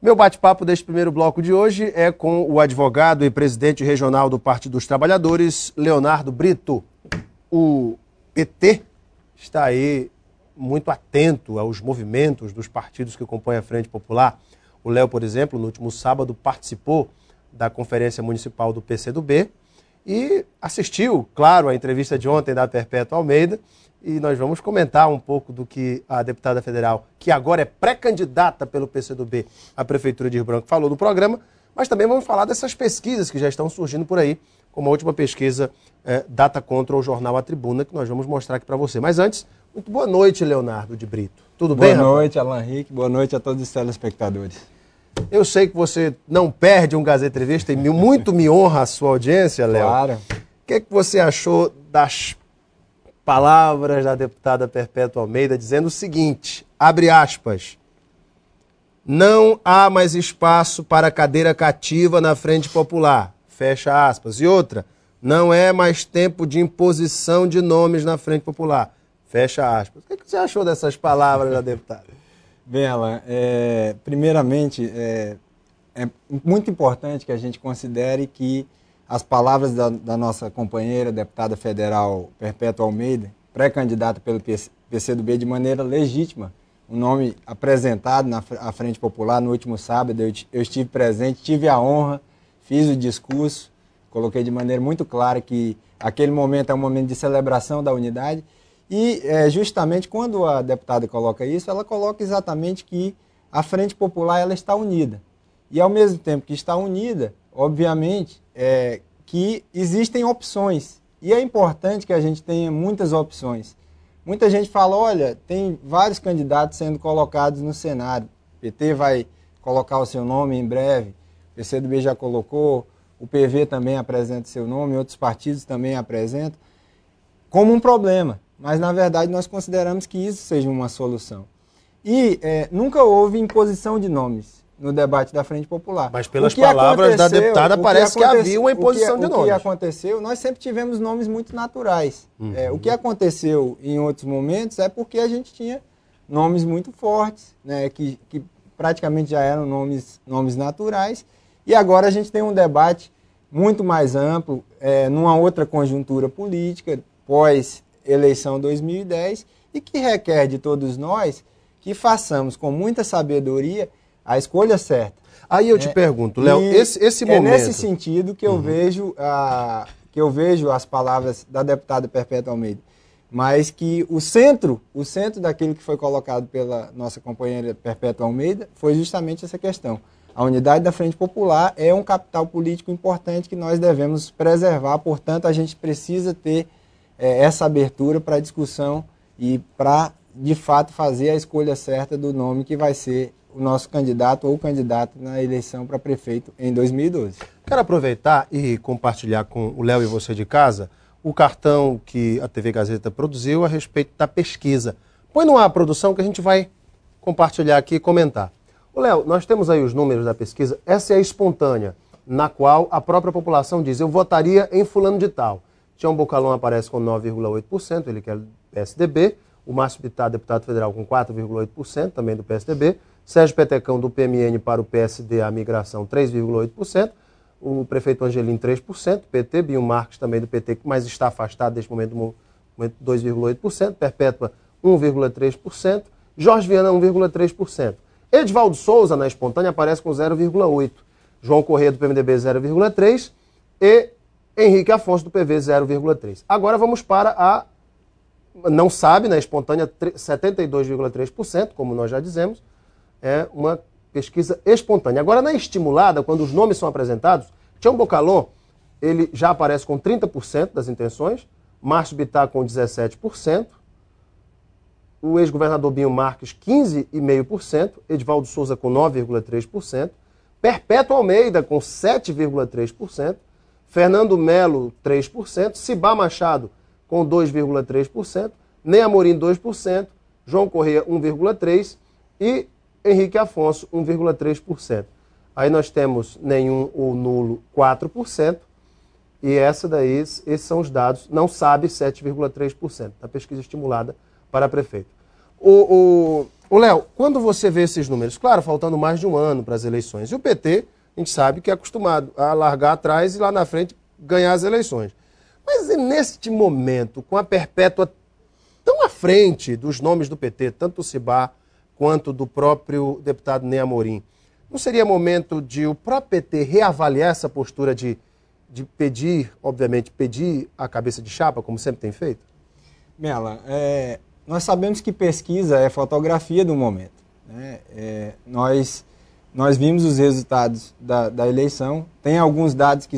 Meu bate-papo deste primeiro bloco de hoje é com o advogado e presidente regional do Partido dos Trabalhadores, Leonardo Brito. O PT está aí muito atento aos movimentos dos partidos que compõem a Frente Popular. O Léo, por exemplo, no último sábado participou da Conferência Municipal do PCdoB e assistiu, claro, à entrevista de ontem da Perpétua Almeida. E nós vamos comentar um pouco do que a deputada federal, que agora é pré-candidata pelo PCdoB à Prefeitura de Rio Branco, falou no programa, mas também vamos falar dessas pesquisas que já estão surgindo por aí, como a última pesquisa Data Control Jornal A Tribuna, que nós vamos mostrar aqui para você. Mas antes, muito boa noite, Leonardo de Brito. Tudo bem, Boa noite, Alan Henrique. Boa noite a todos os telespectadores. Eu sei que você não perde um Gazeta Entrevista e muito me honra a sua audiência, Léo. Claro. O que você achou das palavras da deputada Perpétua Almeida dizendo o seguinte, abre aspas, não há mais espaço para cadeira cativa na Frente Popular, fecha aspas. E outra, não é mais tempo de imposição de nomes na Frente Popular, fecha aspas. O que você achou dessas palavras da deputada? Bem, Alan, primeiramente, é muito importante que a gente considere que as palavras da nossa companheira, deputada federal Perpétua Almeida, pré-candidata pelo PCdoB de maneira legítima, um nome apresentado na Frente Popular no último sábado, eu estive presente, tive a honra, fiz o discurso, coloquei de maneira muito clara que aquele momento é um momento de celebração da unidade e justamente quando a deputada coloca isso, ela coloca exatamente que a Frente Popular ela está unida. E ao mesmo tempo que está unida, obviamente, que existem opções. E é importante que a gente tenha muitas opções. Muita gente fala, olha, tem vários candidatos sendo colocados no cenário. O PT vai colocar o seu nome em breve, o PCdoB já colocou, o PV também apresenta seu nome, outros partidos também apresentam, como um problema. Mas, na verdade, nós consideramos que isso seja uma solução. E nunca houve imposição de nomes no debate da Frente Popular. Mas pelas palavras da deputada parece que havia uma imposição de nomes. O que aconteceu, nós sempre tivemos nomes muito naturais. O que aconteceu em outros momentos é porque a gente tinha nomes muito fortes, né, que praticamente já eram nomes naturais, e agora a gente tem um debate muito mais amplo, numa outra conjuntura política, pós-eleição 2010, e que requer de todos nós que façamos com muita sabedoria a escolha certa. Aí eu te pergunto, Léo, esse momento... É nesse sentido que eu vejo as palavras da deputada Perpétua Almeida, mas que o centro daquilo que foi colocado pela nossa companheira Perpétua Almeida foi justamente essa questão. A unidade da Frente Popular é um capital político importante que nós devemos preservar, portanto a gente precisa ter essa abertura para discussão e para, de fato, fazer a escolha certa do nome que vai ser o nosso candidato ou candidato na eleição para prefeito em 2012. Quero aproveitar e compartilhar com o Léo e você de casa o cartão que a TV Gazeta produziu a respeito da pesquisa. Põe no ar a produção que a gente vai compartilhar aqui e comentar. Ô Léo, nós temos aí os números da pesquisa, essa é a espontânea, na qual a própria população diz, eu votaria em fulano de tal. Tião Bocalon aparece com 9,8%, ele quer PSDB, o Márcio Bittar, deputado federal, com 4,8%, também do PSDB, Sérgio Petecão, do PMN para o PSD, a migração, 3,8%. O prefeito Angelim, 3%. PT, Binho Marques, também do PT, mas está afastado neste momento, 2,8%. Perpétua, 1,3%. Jorge Viana, 1,3%. Edivaldo Souza, na espontânea, aparece com 0,8%. João Corrêa, do PMDB, 0,3%. E Henrique Afonso, do PV, 0,3%. Agora vamos para a... Não sabe, na espontânea, 72,3%, como nós já dizemos. É uma pesquisa espontânea. Agora, na estimulada, quando os nomes são apresentados, Tião Bocalon, ele já aparece com 30% das intenções, Márcio Bittar com 17%, o ex-governador Binho Marques, 15,5%, Edivaldo Souza com 9,3%, Perpétua Almeida com 7,3%, Fernando Melo, 3%, Cibá Machado com 2,3%, Ney Amorim, 2%, João Corrêa, 1,3% e Henrique Afonso, 1,3%. Aí nós temos nenhum ou nulo, 4%, e esses são os dados, não sabe, 7,3%, da pesquisa estimulada para prefeito. O Léo, quando você vê esses números, claro, faltando mais de um ano para as eleições, e o PT, a gente sabe que é acostumado a largar atrás e lá na frente ganhar as eleições. Mas e neste momento, com a perpétua tão à frente dos nomes do PT, tanto do Cibá quanto do próprio deputado Ney Amorim, não seria momento de o próprio PT reavaliar essa postura de pedir, obviamente, pedir a cabeça de chapa, como sempre tem feito? Mela, nós sabemos que pesquisa é fotografia do momento, né? Nós vimos os resultados da eleição. Tem alguns dados que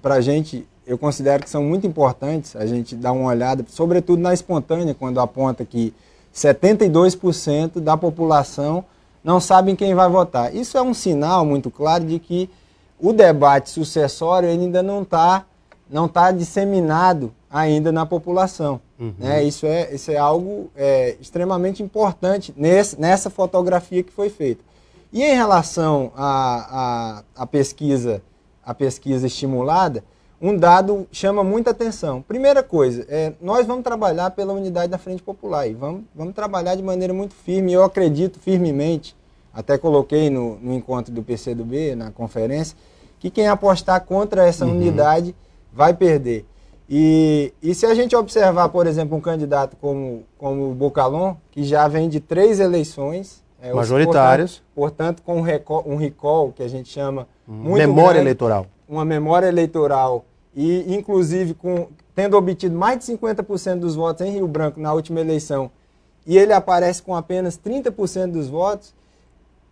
para a gente, eu considero que são muito importantes, a gente dá uma olhada, sobretudo na espontânea, quando aponta que 72% da população não sabem quem vai votar. Isso é um sinal muito claro de que o debate sucessório ainda não tá disseminado ainda na população. Né? Isso é algo extremamente importante nessa fotografia que foi feita. E em relação à pesquisa estimulada, um dado chama muita atenção. Primeira coisa, nós vamos trabalhar pela unidade da Frente Popular e vamos trabalhar de maneira muito firme. Eu acredito firmemente, até coloquei no encontro do PCdoB, na conferência, que quem apostar contra essa unidade vai perder. E se a gente observar, por exemplo, um candidato como o Bocalon, que já vem de 3 eleições, majoritárias, portanto com um recall, que a gente chama muito memória grande, eleitoral. Uma memória eleitoral, e inclusive tendo obtido mais de 50% dos votos em Rio Branco na última eleição, e ele aparece com apenas 30% dos votos,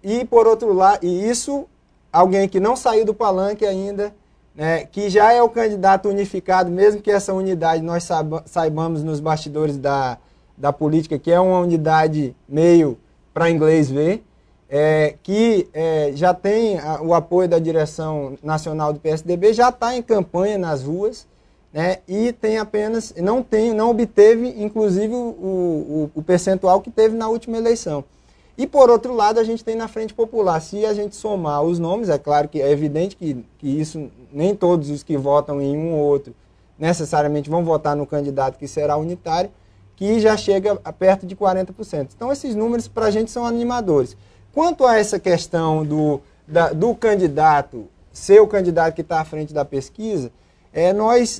e por outro lado, e isso alguém que não saiu do palanque ainda, né, que já é o candidato unificado, mesmo que essa unidade nós saibamos nos bastidores da política, que é uma unidade meio para inglês ver, que já tem o apoio da direção nacional do PSDB, já está em campanha nas ruas, né, e não obteve, inclusive, o percentual que teve na última eleição. E, por outro lado, a gente tem na Frente Popular. Se a gente somar os nomes, é claro que é evidente que isso, nem todos os que votam em um ou outro necessariamente vão votar no candidato que será unitário, que já chega a perto de 40%. Então, esses números para a gente são animadores. Quanto a essa questão do candidato, ser o candidato que está à frente da pesquisa,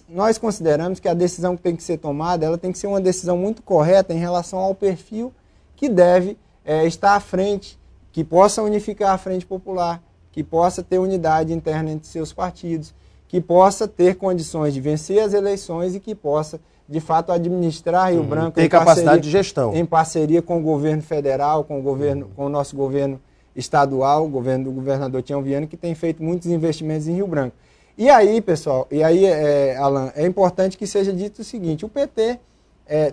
nós consideramos que a decisão que tem que ser tomada, ela tem que ser uma decisão muito correta em relação ao perfil que deve estar à frente, que possa unificar a Frente Popular, que possa ter unidade interna entre seus partidos, que possa ter condições de vencer as eleições e que possa, de fato, administrar Rio Branco ter capacidade de gestão. Em parceria com o governo federal, com o nosso governo estadual, o governo do governador Tião Viana, que tem feito muitos investimentos em Rio Branco. E aí, pessoal, Alan, é importante que seja dito o seguinte: o PT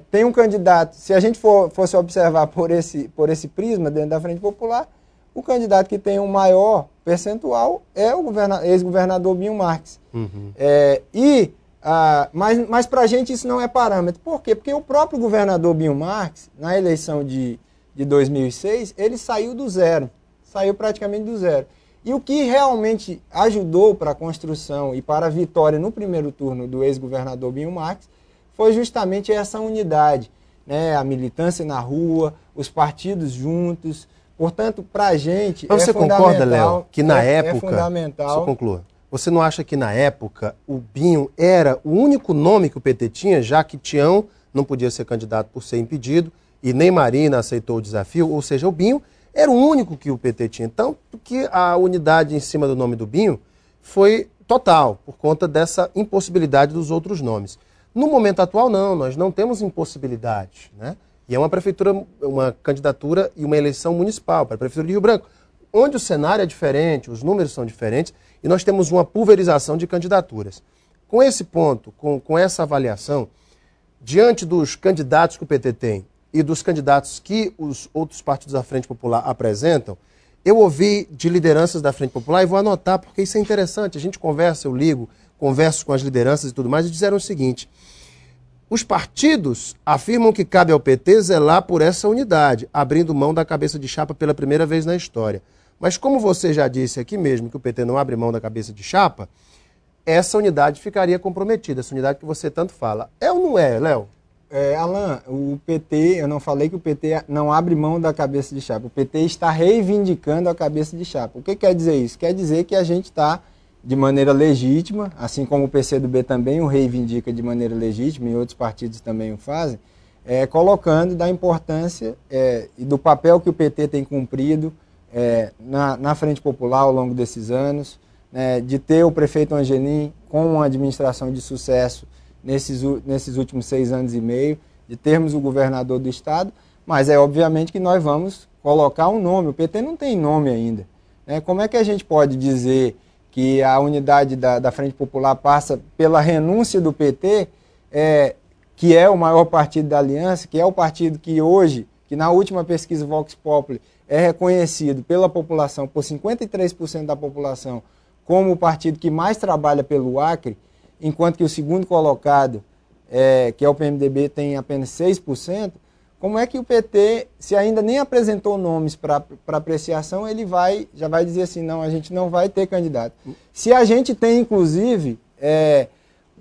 tem um candidato, se a gente fosse observar por esse prisma dentro da Frente Popular, o candidato que tem um maior percentual é o ex-governador Binho Marques. Mas para a gente isso não é parâmetro. Por quê? Porque o próprio governador Binho Marques, na eleição de 2006, ele saiu do zero, saiu praticamente do zero. E o que realmente ajudou para a construção e para a vitória no primeiro turno do ex-governador Binho Marques foi justamente essa unidade, né? A militância na rua, os partidos juntos. Portanto, para a gente Mas você concorda, Léo, que na época... É fundamental... Só conclua. Você não acha que na época o Binho era o único nome que o PT tinha, já que Tião não podia ser candidato por ser impedido e nem Marina aceitou o desafio? Ou seja, o Binho era o único que o PT tinha. Então, que a unidade em cima do nome do Binho foi total, por conta dessa impossibilidade dos outros nomes. No momento atual, não, nós não temos impossibilidade, né? E é uma prefeitura, uma candidatura e uma eleição municipal para a Prefeitura de Rio Branco, onde o cenário é diferente, os números são diferentes e nós temos uma pulverização de candidaturas. Com esse ponto, com essa avaliação, diante dos candidatos que o PT tem e dos candidatos que os outros partidos da Frente Popular apresentam, eu ouvi de lideranças da Frente Popular e vou anotar porque isso é interessante, a gente conversa, eu ligo, converso com as lideranças e tudo mais e disseram o seguinte: os partidos afirmam que cabe ao PT zelar por essa unidade, abrindo mão da cabeça de chapa pela primeira vez na história. Mas como você já disse aqui mesmo que o PT não abre mão da cabeça de chapa, essa unidade ficaria comprometida, essa unidade que você tanto fala. É ou não é, Léo? Alan, o PT, eu não falei que o PT não abre mão da cabeça de chapa. O PT está reivindicando a cabeça de chapa. O que quer dizer isso? Quer dizer que a gente está, de maneira legítima, assim como o PCdoB também o reivindica de maneira legítima, e outros partidos também o fazem, colocando da importância e do papel que o PT tem cumprido na Frente Popular ao longo desses anos, de ter o prefeito Angelim com uma administração de sucesso nesses últimos 6 anos e meio, de termos o governador do estado, mas obviamente que nós vamos colocar um nome. O PT não tem nome ainda. Como é que a gente pode dizer que a unidade da Frente Popular passa pela renúncia do PT, que é o maior partido da aliança, que é o partido que hoje, que na última pesquisa Vox Populi é reconhecido pela população, por 53% da população, como o partido que mais trabalha pelo Acre, enquanto que o segundo colocado, que é o PMDB, tem apenas 6%, como é que o PT, se ainda nem apresentou nomes para apreciação, ele já vai dizer assim, não, a gente não vai ter candidato. Se a gente tem, inclusive,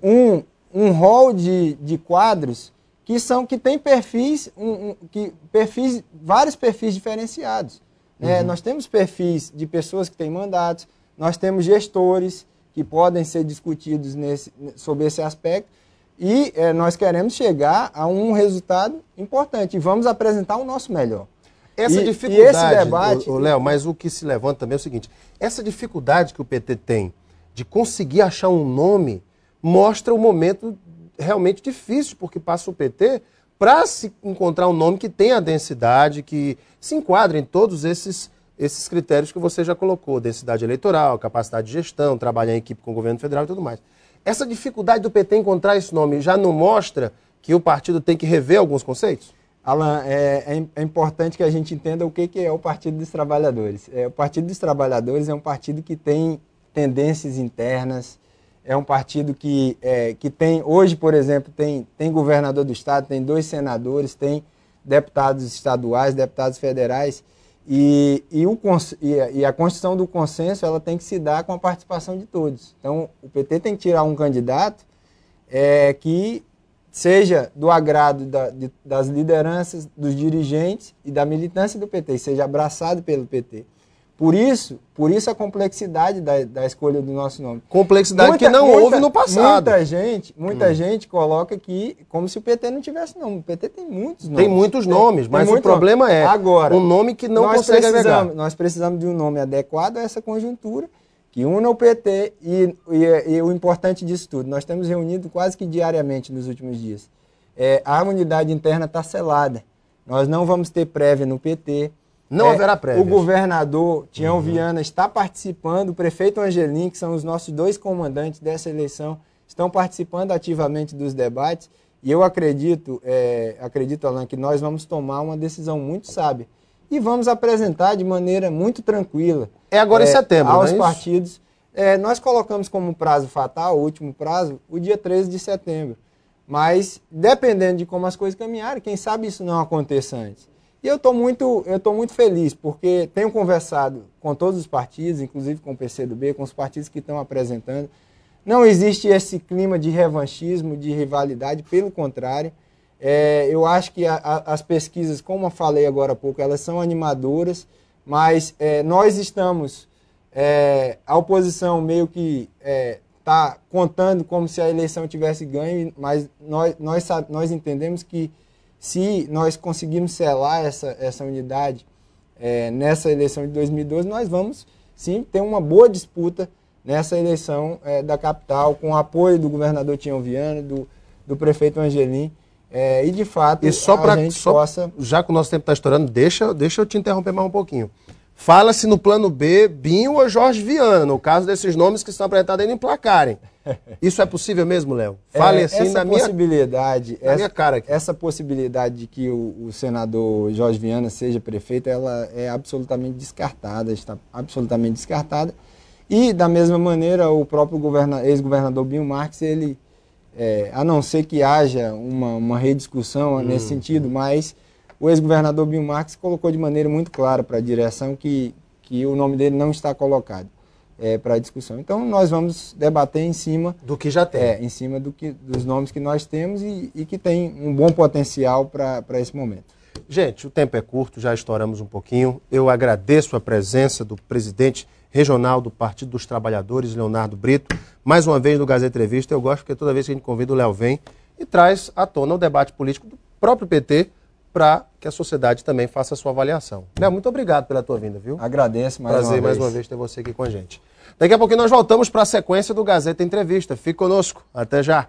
um rol de quadros que tem perfis, vários perfis diferenciados. Nós temos perfis de pessoas que têm mandatos, nós temos gestores que podem ser discutidos sobre esse aspecto, e nós queremos chegar a um resultado importante, e vamos apresentar o nosso melhor. Essa dificuldade, esse debate, Léo, mas o que se levanta também é o seguinte, essa dificuldade que o PT tem de conseguir achar um nome, mostra o momento realmente difícil, porque passa o PT para se encontrar um nome que tenha a densidade, que se enquadre em todos esses critérios que você já colocou, densidade eleitoral, capacidade de gestão, trabalhar em equipe com o governo federal e tudo mais. Essa dificuldade do PT encontrar esse nome já não mostra que o partido tem que rever alguns conceitos? Alan, é importante que a gente entenda o que é o Partido dos Trabalhadores. O Partido dos Trabalhadores é um partido que tem tendências internas, é um partido que tem, hoje, por exemplo, tem governador do estado, tem 2 senadores, tem deputados estaduais, deputados federais, e a construção do consenso ela tem que se dar com a participação de todos. Então, o PT tem que tirar um candidato que seja do agrado das lideranças, dos dirigentes e da militância do PT, seja abraçado pelo PT. Por isso a complexidade da escolha do nosso nome. Complexidade que não houve no passado. Muita gente coloca que como se o PT não tivesse nome. O PT tem muitos nomes. Tem muitos nomes, mas o problema é agora, um nome que não consegue agregar. Nós precisamos de um nome adequado a essa conjuntura, que una o PT e o importante disso tudo. Nós temos reunido quase que diariamente nos últimos dias. A unidade interna está selada. Nós não vamos ter prévia no PT. Não haverá prévia. O governador Tião Viana está participando, o prefeito Angelim, que são os nossos 2 comandantes dessa eleição, estão participando ativamente dos debates, e eu acredito, Alan, que nós vamos tomar uma decisão muito sábia e vamos apresentar de maneira muito tranquila. Agora em setembro, aos partidos. Nós colocamos como prazo fatal, o último prazo, o dia 13 de setembro. Mas, dependendo de como as coisas caminharem, quem sabe isso não aconteça antes. E eu estou muito feliz, porque tenho conversado com todos os partidos, inclusive com o PCdoB, com os partidos que estão apresentando. Não existe esse clima de revanchismo, de rivalidade, pelo contrário. Eu acho que as pesquisas, como eu falei agora há pouco, elas são animadoras, mas nós estamos, a oposição meio que está contando como se a eleição tivesse ganho, mas nós entendemos que se nós conseguirmos selar essa unidade nessa eleição de 2012, nós vamos sim ter uma boa disputa nessa eleição da capital, com o apoio do governador Tião Viana, do prefeito Angelim, e de fato possa... Já que o nosso tempo está estourando, deixa eu te interromper mais um pouquinho. Fala-se no plano B, Binho ou Jorge Viana, no caso desses nomes que estão apresentados aí não emplacarem. Isso é possível mesmo, Léo? Fale assim na minha cara aqui. Essa possibilidade de que o senador Jorge Viana seja prefeito, ela é absolutamente descartada, está absolutamente descartada. E, da mesma maneira, o próprio ex-governador Binho Marques, ele, a não ser que haja uma rediscussão nesse sentido, mas o ex-governador Binho Marques colocou de maneira muito clara para a direção que o nome dele não está colocado. para a discussão. Então, nós vamos debater em cima do que já tem. Em cima dos nomes que nós temos e que tem um bom potencial para esse momento. Gente, o tempo é curto, já estouramos um pouquinho. Eu agradeço a presença do presidente regional do Partido dos Trabalhadores, Leonardo Brito, mais uma vez no Gazeta Entrevista. Eu gosto porque toda vez que a gente convida o Léo vem e traz à tona o debate político do próprio PT para que a sociedade também faça a sua avaliação. Léo, muito obrigado pela tua vinda, viu? Agradeço mais uma vez. Prazer mais uma vez ter você aqui com a gente. Daqui a pouquinho nós voltamos para a sequência do Gazeta Entrevista. Fique conosco. Até já.